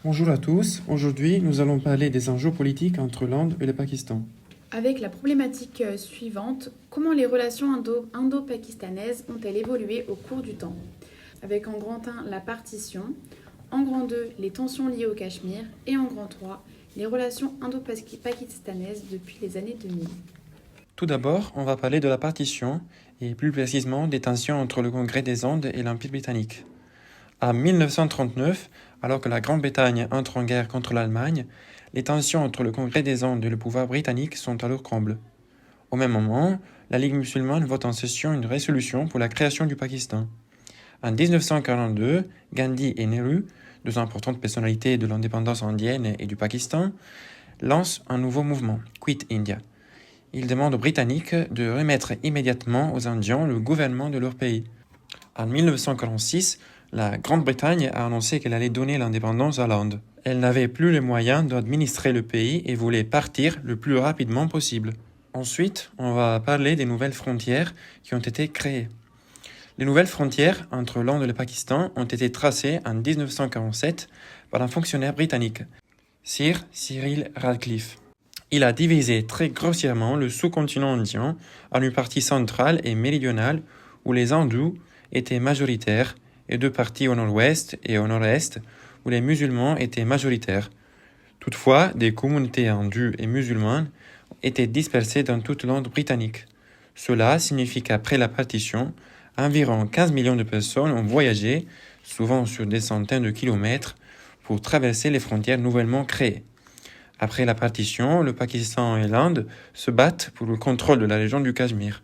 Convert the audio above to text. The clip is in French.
Bonjour à tous, aujourd'hui nous allons parler des enjeux politiques entre l'Inde et le Pakistan. Avec la problématique suivante, comment les relations indo-pakistanaises ont-elles évolué au cours du temps? Avec en grand 1 la partition, en grand 2 les tensions liées au Cachemire et en grand 3 les relations indo-pakistanaises depuis les années 2000. Tout d'abord, on va parler de la partition et plus précisément des tensions entre le Congrès des Indes et l'Empire britannique. En 1939, alors que la Grande-Bretagne entre en guerre contre l'Allemagne, les tensions entre le Congrès des Indes et le pouvoir britannique sont à leur comble. Au même moment, la Ligue musulmane vote en session une résolution pour la création du Pakistan. En 1942, Gandhi et Nehru, deux importantes personnalités de l'indépendance indienne et du Pakistan, lancent un nouveau mouvement, Quit India. Ils demandent aux Britanniques de remettre immédiatement aux Indiens le gouvernement de leur pays. En 1946, la Grande-Bretagne a annoncé qu'elle allait donner l'indépendance à l'Inde. Elle n'avait plus les moyens d'administrer le pays et voulait partir le plus rapidement possible. Ensuite, on va parler des nouvelles frontières qui ont été créées. Les nouvelles frontières entre l'Inde et le Pakistan ont été tracées en 1947 par un fonctionnaire britannique, Sir Cyril Radcliffe. Il a divisé très grossièrement le sous-continent indien en une partie centrale et méridionale où les hindous étaient majoritaires et deux parties au nord-ouest et au nord-est où les musulmans étaient majoritaires. Toutefois, des communautés hindoues et musulmanes étaient dispersées dans toute l'Inde britannique. Cela signifie qu'après la partition, environ 15 millions de personnes ont voyagé, souvent sur des centaines de kilomètres, pour traverser les frontières nouvellement créées. Après la partition, le Pakistan et l'Inde se battent pour le contrôle de la région du Cachemire.